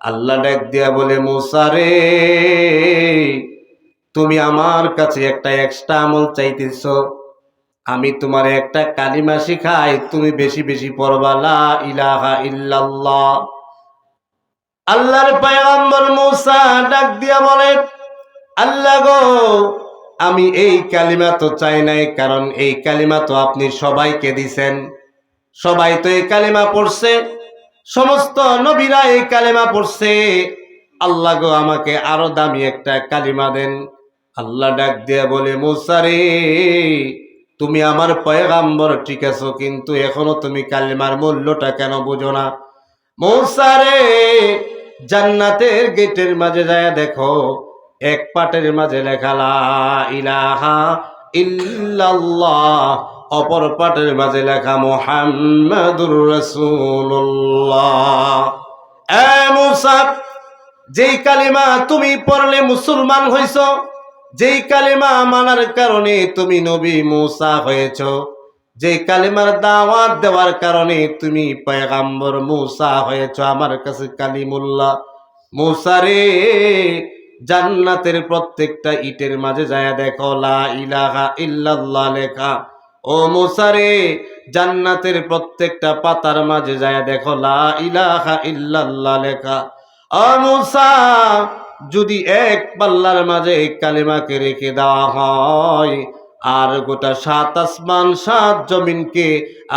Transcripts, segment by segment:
আল্লাহ ডাক দিয়া বলে, মুসা রে, তুমি আমার কাছে একটা এক্সট্রা আমল চাইতেছো, আমি তোমার একটা কালিমা শিখাই, তুমি বেশি বেশি পড়বা, লা ইলাহা ইল্লাল্লাহ। আল্লাহর পয়গম্বর মুসা ডাক দিয়া বলে, আল্লাহ গো, আমি এই কালিমা তো চাই নাই, কারণ এই কালিমা তো আপনি সবাইকে দিছেন, সবাই তো এই কালিমা পড়ছে, সমস্ত নবীরা এই কালিমা পড়ছে। আল্লাহ গো, আমাকে আরো দামি একটা কালিমা দেন। আল্লাহ ডাক দিয়া বলে, মুসা রে, তুমি আমার পয়গম্বর ঠিক আছো, কিন্তু এখনো তুমি কালিমার মূল্যটা কেন বুঝো না? মুসা রে, জান্নাতের গেটের মাঝে যায় দেখো, এক পাটের মাঝে লেখা লা ইলাহা ইল্লাল্লাহ, অপর পাটের মাঝে লেখা মুহাম্মাদুর রাসূলুল্লাহ। এ মুসা, যেই কালিমা তুমি পড়লে মুসলমান হইছো, যেই কালিমা মানার কারণে তুমি নবী মুসা হয়েছো, যে কালিমার দাওয়াত দেওয়ার কারণে তুমি পয়গম্বর মুসা হয়েছো, আমার কাছে কালিমুল্লাহ। মুসা রে, জান্নাতের প্রত্যেকটা ইটের মাঝে যায় দেখো লা ইলাহা ইল্লাল্লাহ লেখা। ও মুসা রে, জান্নাতের প্রত্যেকটা পাতার মাঝে যায় দেখো লা ইলাহা ইল্লাল্লাহ লেখা। ও মুসা, যদি এক পাল্লার মাঝে এই কালিমাকে রেখে দেওয়া হয়, আর গোটা 7 আসমান 7 জমিনকে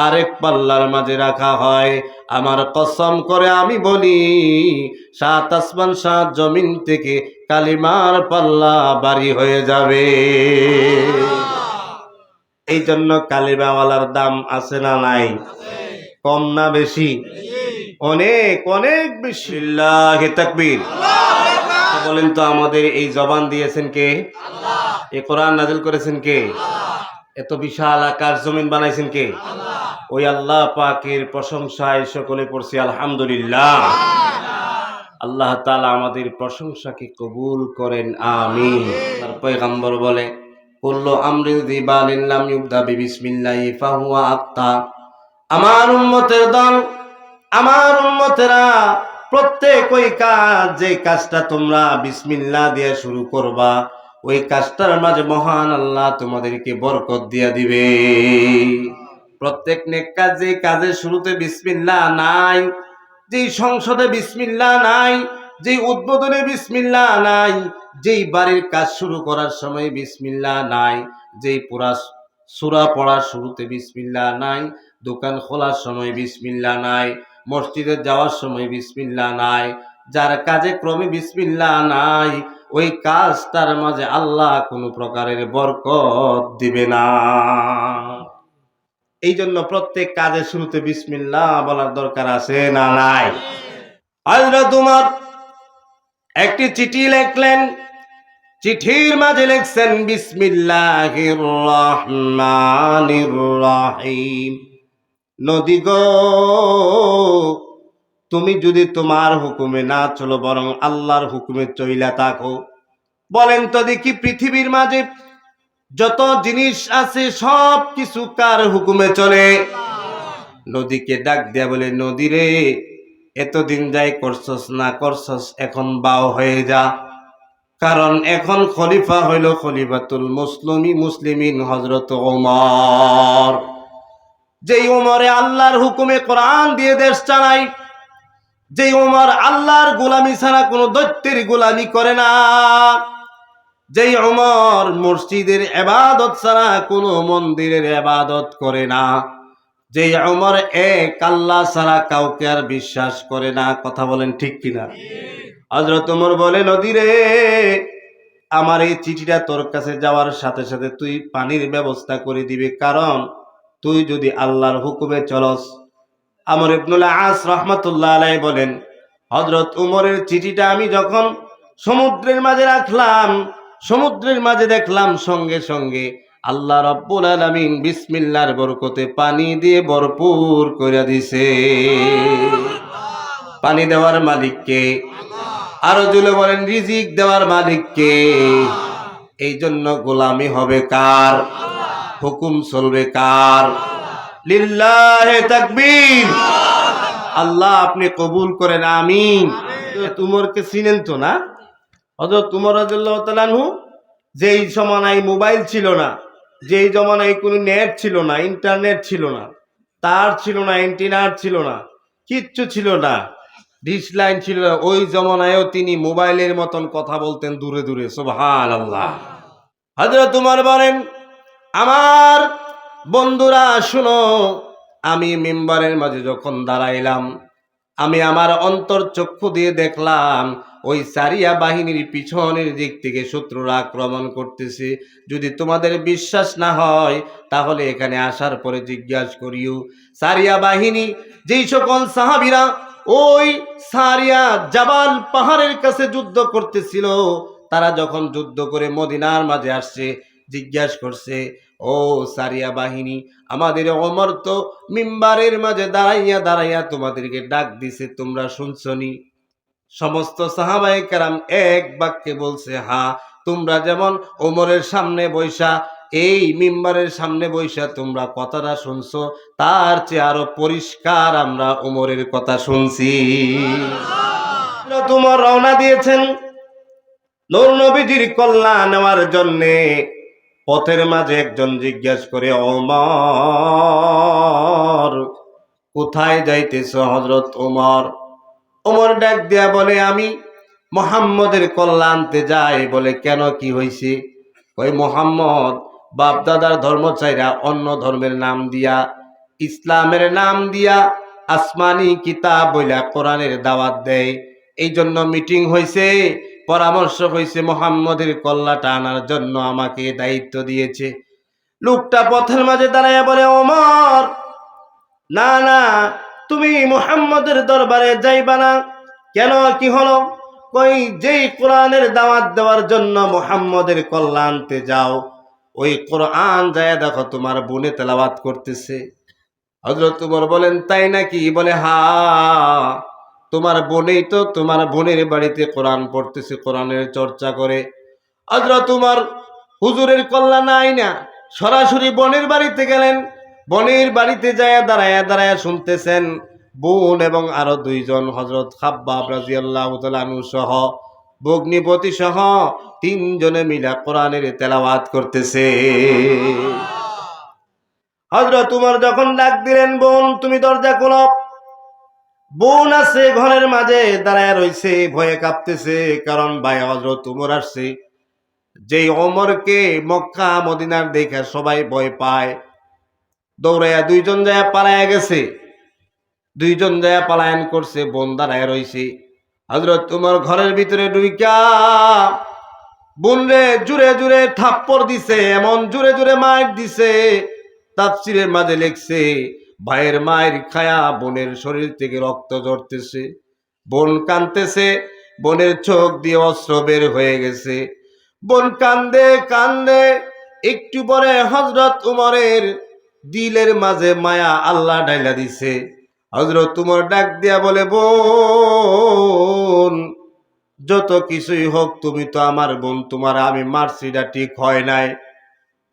আরেক পাল্লার মাঝে রাখা হয়, আমার কসম করে আমি বলি, 7 আসমান 7 জমিন থেকে কালিমার পাল্লা ভারী হয়ে যাবে। এই জন্য কালিমাওয়ালার দাম আছে না নাই? কম না বেশি? অনেক অনেক বেশি। আল্লাহু তাকবীর। বলেন তো, আমাদের এই জবান দিয়েছেন কে? আল্লাহ। এই কোরআন নাযিল করেছেন কে? আল্লাহ। এত বিশাল আকাশ জমিন বানাইছেন কে? আল্লাহ। ওই আল্লাহ পাকের প্রশংসায় সকলে পড়ছি আলহামদুলিল্লাহ। আল্লাহ তাআলা আমাদের প্রশংসাকে কবুল করেন, আমিন। তার পয়গম্বর বলে, কুল্লু আমরিন যিবালিন লাম ইবদা বিসমিল্লাহি ফাহুয়া আক্তা। আমার উম্মতের দল, আমার উম্মতেরা, প্রত্যেক ওই কাজ, যে কাজটা তোমরা বিসমিল্লাহ দিয়ে শুরু করবা, ওই কাজটার মাঝে মহান আল্লাহ তোমাদেরকে বরকত দিয়া দিবে। প্রত্যেক নেক কাজ, যে কাজের শুরুতে বিসমিল্লাহ নাই, যেই সংসদে বিসমিল্লাহ নাই, যেই উদ্বোধনে বিসমিল্লাহ নাই, যেই বাড়ির কাজ শুরু করার সময় বিসমিল্লাহ নাই, যেই পুরা সূরা পড়ার শুরুতে বিসমিল্লাহ নাই, দোকান খোলার সময় বিসমিল্লাহ নাই, মসজিদে যাওয়ার সময় বিসমিল্লাহ নাই, যার কাজে ক্রমে বিসমিল্লাহ নাই, ওই কাজটার মাঝে আল্লাহ কোনো প্রকারের বরকত দিবে না। এই জন্য প্রত্যেক কাজের শুরুতে বিসমিল্লাহ বলার দরকার আছে না নাই? হযরত উমর একটি চিঠি লিখলেন, চিঠির মাঝে লিখছেন বিসমিল্লাহির রহমানির রহিম। নদী গো, তুমি যদি তোমার হুকুমে না চলো, বরং আল্লাহর হুকুমে চইলা থাকো, বলেন তো দেখি, পৃথিবীর মাঝে যত জিনিস আছে সব কিছু কার হুকুমে চলে? নদীকে ডাক দিয়া বলে, নদী রে, এতদিন যাই করছস না করছস, এখন বাও হয়ে যা, কারণ এখন খলিফা হইল খলিফাতুল মুসলিমিন হযরত ওমর। যেই ওমরে আল্লাহর হুকুমে কোরআন দিয়ে দেশ চালায়, যেই ওমর আল্লাহর গোলামি ছাড়া কোনো দৈত্যের গোলামি করে না, যেই ওমর মসজিদের ইবাদত ছাড়া কোনো মন্দিরের ইবাদত করে না, যেই ওমর এক আল্লাহ ছাড়া কাউকে আর বিশ্বাস করে না। কথা বলেন ঠিক কিনা? হযরত ওমর বলে, নদী রে, আমার এই চিঠিটা তোর কাছে যাওয়ার সাথে সাথে তুই পানির ব্যবস্থা করে দিবে, কারণ তুই যদি আল্লাহর হুকুমে চলস। আমর ইবনুল আস রাহমাতুল্লাহ আলাইহি বলেন, হযরত উমরের চিঠিটা আমি যখন সমুদ্রের মাঝে রাখলাম, সমুদ্রের মাঝে দেখলাম সঙ্গে সঙ্গে আল্লাহ রাব্বুল আলামিন বিসমিল্লাহর বরকতে পানি দিয়ে ভরপুর করে দিছে। পানি দেওয়ার মালিক কে? আরো জুলে বলেন, রিজিক দেওয়ার মালিক কে? এই জন্য গোলামি হবে কার? হুকুম চলবে কার? লিল্লাহি তাকবীর। আল্লাহ আপনি কবুল করেন, আমিন। উমরকে চিনেন তো না? হযরত উমর রাদিয়াল্লাহু তাআলা আনহু যেই জমানায় মোবাইল ছিল না, যেই জমানায় কোনো নেট ছিল না, ইন্টারনেট ছিল না, তার ছিল না, অ্যান্টেনার ছিল না, কিচ্ছু ছিল না, ডিশ লাইন ছিল না, ওই জমানায়ও তিনি মোবাইলের মতন কথা বলতেন দূরে দূরে। সুবহানাল্লাহ। হযরত উমর বলেন, আমার বন্ধুরা শুনো, আমি মিম্বারের মাঝে যখন দাঁড়াইলাম, আমি আমার অন্তর চক্ষু দিয়ে দেখলাম ওই সারিয়া বাহিনীর পিছনের দিক থেকে শত্রুরা আক্রমণ করতেছে। যদি তোমাদের বিশ্বাস না হয় তাহলে এখানে আসার পরে জিজ্ঞাসা করিও। সারিয়া বাহিনী, যেই সকল সাহাবীরা ওই সারিয়া জাবাল পাহাড়ের কাছে যুদ্ধ করতেছিল, তারা যখন যুদ্ধ করে মদিনার মাঝে আসছে, জিজ্ঞাসা করছে, ও সারিয়া বাহিনী, আমাদের ওমর তো মিম্বারের মাঝে দাঁড়াইয়া দাঁড়াইয়া তোমাদেরকে ডাক দিছে, তোমরা শুনছনি? সমস্ত সাহাবায়ে কেরাম এক বাক্যে বলছে, হ্যাঁ, তোমরা যেমন ওমরের সামনে বৈশা, এই মিম্বারের সামনে বৈশা তোমরা কথাটা শুনছো, তার চেয়ে আরো পরিষ্কার আমরা ওমরের কথা শুনছি। তোমার রওনা দিয়েছেন নূর নবীজির কল্যাণ নেওয়ার জন্যে। পথের মাঝে একজন জিজ্ঞাসা করে, ওমর কোথায় যাইতেছ? হযরত ওমর ডাক দিয়া বলে, আমি মুহাম্মদের কল্যাণতে যাই। বলে, কেন, কি হইছে? ওই মুহাম্মদ বাপ দাদার ধর্ম চাইরা অন্য ধর্মের নাম দিয়া, ইসলামের নাম দিয়া আসমানি কিতাব বইলা কোরআনের দাওয়াত দেয়। এই জন্য মিটিং হইছে, পরামর্শ হইছে, মুহাম্মদের কল্যাণটা আনার জন্য আমাকে দায়িত্ব দিয়েছে। লোকটা পথের মাঝে দাঁড়াইয়া বলে, ওমর না না, তুমি মুহাম্মদের দরবারে যাইবা না। কেন, কি হলো? কই, যেই কোরআনের দাওয়াত দেওয়ার জন্য মুহাম্মদের কল্যাণতে যাও, ওই কোরআন যায় দেখো তোমার বোনে তেলাওয়াত করতেছে। হযরত উমর বলেন, তাই নাকি? বলে, হ্যাঁ, তোমার বোনেই তো তোমার বোনের বাড়িতে কোরআন পড়তেছে, কোরআনের চর্চা করে। হযরত উমর হুজুরের কল্যাণ নাই না, সরাসরি বোনের বাড়িতে গেলেন। বোনের বাড়িতে যায় দাঁড়ায়া দাঁড়ায়া শুনতেছেন, বোন এবং আরো দুইজন, হযরত খাব্বাব রাদিয়াল্লাহু তাআলা আনহু সহ, ভগ্নিপতি সহ তিনজনে মিলা কোরআনের তেলাওয়াত করতেছে। হযরত উমর যখন ডাক দিলেন, বোন তুমি দরজা খোলো। বোন আছে ঘরের মাঝে দাঁড়ায় রইছে, ভয়ে কাঁপতেছে, কারণ ভাই হযরত উমর আসছে। যেই ওমরকে মক্কা মদিনার দেখে সবাই ভয় পায়, দৌড়াইয়া দুইজন যায় পালায়া গেছে, দুইজন যায় পালায়ন করছে, বোন দাঁড়ায় রইছে। হযরত উমর ঘরের ভিতরে ঢুইকা বোন রে জুড়ে জুড়ে থাপ্পড় দিছে, এমন জুড়ে জুড়ে মাইর দিছে, তাফসীরের মাঝে লেখছে, ভাইয়ের মায়ের খায়া বোনের শরীর থেকে রক্ত ঝরতেছে, বোন কাঁদতেছে, বোনের চোখ দিয়ে অশ্রু বের হয়ে গেছে, বোন কান্দে কান্দে। একটু পরে হযরত উমরের দিলের মাঝে মায়া আল্লাহ ঢাইলা দিছে। হযরত উমর ডাক দিয়া বলে, বোন যত কিছুই হোক, তুমি তো আমার বোন, তোমার আমি মারছিটা ঠিক হয় নাই।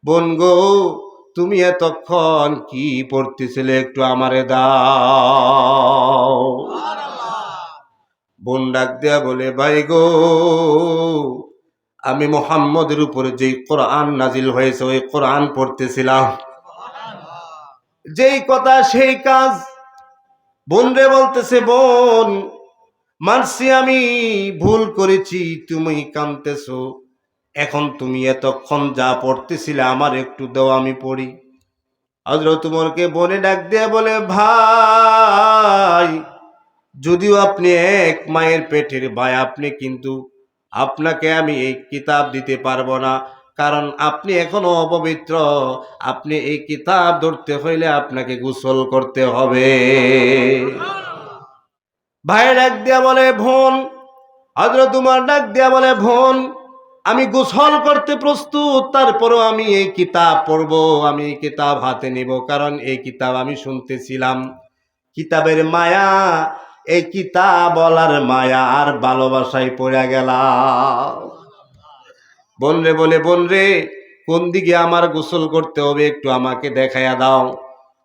বোন গো, তুমি এতক্ষণ কি পড়তেছিলে, একটু আমারে দাও। বোন ডাক দিয়া বলে, ভাই গো, আমি মুহাম্মদের উপরে যেই কোরআন নাজিল হয়েছে ওই কোরআন পড়তেছিলাম, যেই কথা সেই কাজ। বোন রে বলতেছে, বোন মানছি আমি ভুল করেছি, তুমি কাঁদতেছো, এখন তুমি এতক্ষণ যা পড়তেছিলে আমার একটু দাও, আমি পড়ি। হযরত উমরকে বোনে ডাক দিয়ে বলে, ভাই যদিও আপনি এক মায়ের পেটের ভাই, আপনি কিন্তু আপনাকে আমি এই কিতাব দিতে পারবো না, কারণ আপনি এখনো অপবিত্র, আপনি এই কিতাব ধরতে হইলে আপনাকে গোসল করতে হবে। ভাই ডাক দিয়া বলে, বোন। হযরত উমর ডাক দিয়া বলে, বোন আমি গোসল করতে প্রস্তুত, তারপরও আমি এই কিতাব পড়বো, আমি এই কিতাব হাতে নিব, কারণ এই কিতাব আমি শুনতেছিলাম, কিতাবের মায়া, এই কিতাব বলার মায়া আর ভালোবাসায় পড়ে গেলাম। বোন রে বলে, বোন রে কোন দিকে আমার গোসল করতে হবে একটু আমাকে দেখাইয়া দাও।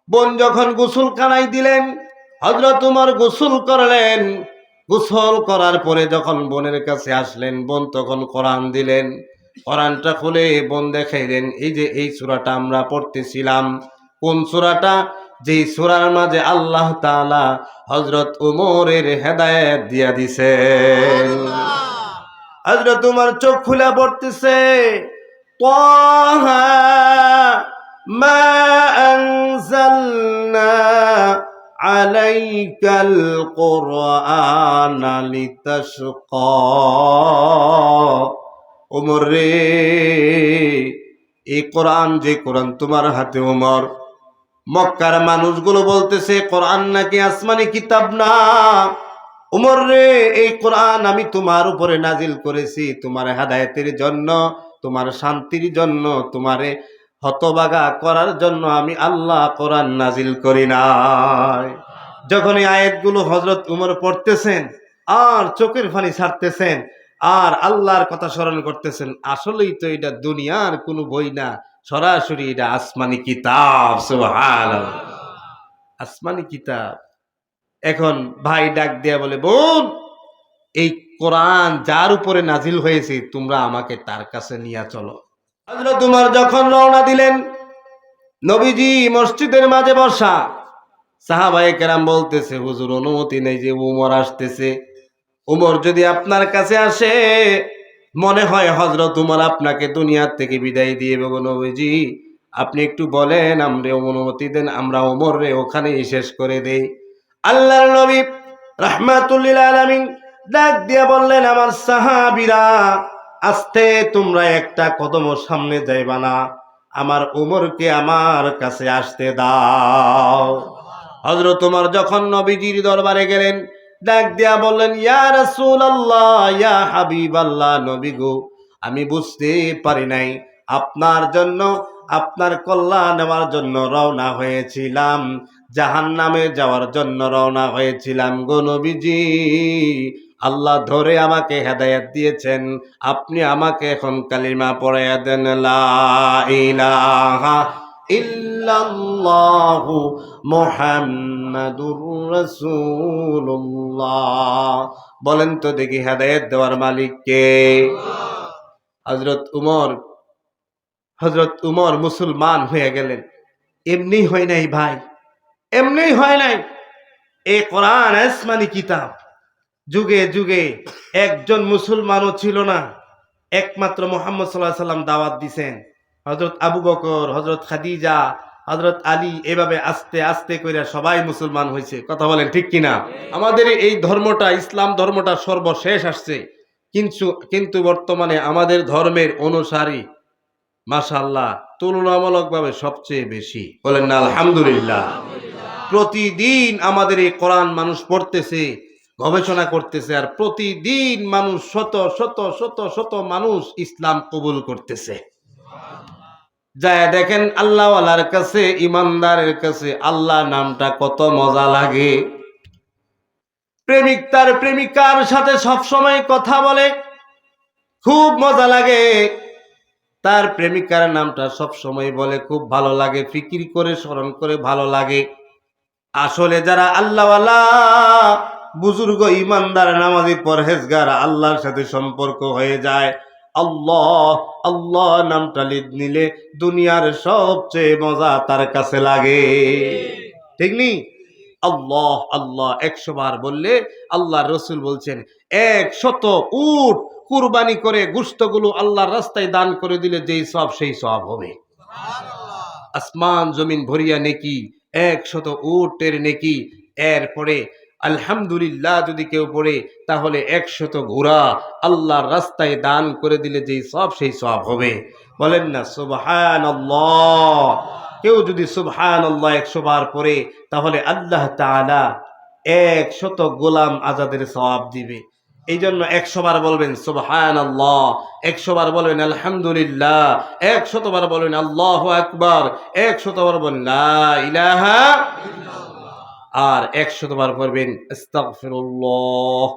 বোন যখন গোসল খানায় দিলেন, হযরত উমর গোসল করলেন। গোসল করার পরে যখন বোনের কাছে আসলেন, বোন তখন কোরআন দিলেন। কোরআনটা খুলে বোন দেখাইলেন, এই যে এই সূরাটা আমরা পড়তেছিলাম। কোন সূরাটা? যেই সূরার মাঝে আল্লাহ তাআলা হযরত ওমরের হেদায়েত দিয়া দিছেন। হযরত ওমর চোখ খুলে পড়তেছে, তাহা মা আনজালনা আলাইকাল কুরআনা লিতাশকা। ওমর রে, এই কোরআন, যে কোরআন তোমার হাতে ওমর, মক্কার মানুষগুলো বলতেছে কোরআন নাকি আসমানি কিতাব না। ওমর রে, এই কোরআন আমি তোমার উপরে নাজিল করেছি তোমার হেদায়েতের জন্য, তোমার শান্তির জন্য, তোমারে হতবাগা করার জন্য আমি আল্লাহ কোরআন নাজিল করি নাই। যখন এই আয়াতগুলো হযরত ওমর পড়তেছেন আর চোখের পানি ছাড়তেছেন আর আল্লাহর কথা স্মরণ করতেছেন, আসলেই তো এটা দুনিয়ার কোনো বই না, সরাসরি এটা আসমানি কিতাব। সুবহানাল্লাহ, আসমানি কিতাব। এখন ভাই ডাক দিয়া বলে, বোন, এই কোরআন যার উপরে নাজিল হয়েছে তোমরা আমাকে তার কাছে নিয়ে চলো। হযরত ওমর যখন রওনা দিলেন, নবীজি মসজিদের মাঝে বসা, সাহাবায়ে কেরাম বলতেছে, হুজুর অনুমতি নেই যে ওমর আসতেছে। ওমর যদি আপনার কাছে আসে, মনে হয় হযরত ওমর আপনাকে দুনিয়ার থেকে বিদায় দিয়ে দেব। নবীজি আপনি একটু বলেন, আমরা অনুমতি দেন, আমরা ওমর রে ওখানেই শেষ করে দেই। আল্লাহর নবী রাহমাতুল লিল আলামিন ডাক দিয়ে বললেন, আমার সাহাবীরা, আস্তে, তোমরা একটা কদমও সামনে যাইবা না, আমার ওমরকে আমার কাছে আসতে দাও। হযরত ওমর যখন নবীজির দরবারে গেলেন, ডাক দিয়া বললেন, ইয়া রাসূলুল্লাহ, ইয়া হাবিবাল্লাহ, নবী গো, আমি বুঝতে পারি নাই, আপনার জন্য, আপনার কল্যাণ নেওয়ার জন্য রওনা হয়েছিলাম, জাহান্নামে যাওয়ার জন্য রওনা হয়েছিলাম গো নবীজি। আল্লাহ ধরে আমাকে হেদায়েত দিয়েছেন, আপনি আমাকে এখন কালিমা পড়াইয়া দেন, লা ইলাহা ইল্লাল্লাহু মুহাম্মাদুর রাসূলুল্লাহ। বলেন তো দেখি, হেদায়েত দেওয়ার মালিক কে? হযরত উমর মুসলমান হয়ে গেলেন। এমনি হয় নাই ভাই, এমনি হয় নাই। এই কোরআন আসমানি কিতাব। যুগে যুগে একজন মুসলমানও ছিল না, একমাত্র মুহাম্মদ সাল্লাল্লাহু আলাইহি সাল্লাম দাওয়াত দিয়েছেন। হযরত আবু বকর, হযরত খাদিজা, হযরত আলী, এভাবে আস্তে আস্তে করে সবাই মুসলমান হয়েছে। কথা বলেন ঠিক কিনা? আমাদের এই ধর্মটা, ইসলাম ধর্মটা সর্বশেষ আসছে, কিন্তু বর্তমানে আমাদের ধর্মের অনুসারী মাশাআল্লাহ তুলনামূলকভাবে সবচেয়ে বেশি। বলেন না আলহামদুলিল্লাহ। প্রতিদিন আমাদের এই কোরআন মানুষ পড়তেছে, গবেষণা করতেছে, আর প্রতিদিন মানুষ শত শত শত শত মানুষ ইসলাম কবুল করতেছে। যায় দেখেন আল্লাহওয়ালার কাছে, ইমানদারের কাছে আল্লাহ নামটা কত মজা লাগে। প্রেমিক তার প্রেমিকার সাথে সব সময় কথা বলে, খুব মজা লাগে। তার প্রেমিকার নামটা সব সময় বলে, খুব ভালো লাগে, ফিকির করে স্মরণ করে ভালো লাগে। আসলে যারা আল্লাহওয়ালা, বুজুর্গ, ইমানদার, নামাজি, পরহেজগার, আল্লাহর সাথে সম্পর্ক হয়ে যায়, আল্লাহ আল্লাহ নামটা নিলে দুনিয়ার সবচেয়ে মজা তার কাছে লাগে। ঠিক নি? আল্লাহ আল্লাহ 100 বার বললে, আল্লাহ রসুল বলছেন 100 উট কুরবানি করে গোশতগুলো আল্লাহর রাস্তায় দান করে দিলে যেই সওয়াব সেই সওয়াব হবে। আসমান জমিন ভরিয়া নেকি, 100 উটের নেকি। এরপরে আলহামদুলিল্লাহ যদি কেউ পড়ে, তাহলে 100 ঘোড়া আল্লাহর রাস্তায় দান করে দিলে যেই সওয়াব সেই সওয়াব হবে। বলেন না সুবহানাল্লাহ। কেউ যদি সুবহানাল্লাহ 100 বার পড়ে, তাহলে আল্লাহ তাআলা 100 গোলাম আজাদের সওয়াব দিবে। এই জন্য 100 বার বলবেন সুবহানাল্লাহ, 100 বার বলবেন আলহামদুলিল্লাহ, 100 বার বলবেন আল্লাহু আকবার, 100 বার বলবেন লা ইলাহা ইল্লাল্লাহ, আর 100 বার পড়বেন আস্তাগফিরুল্লাহ।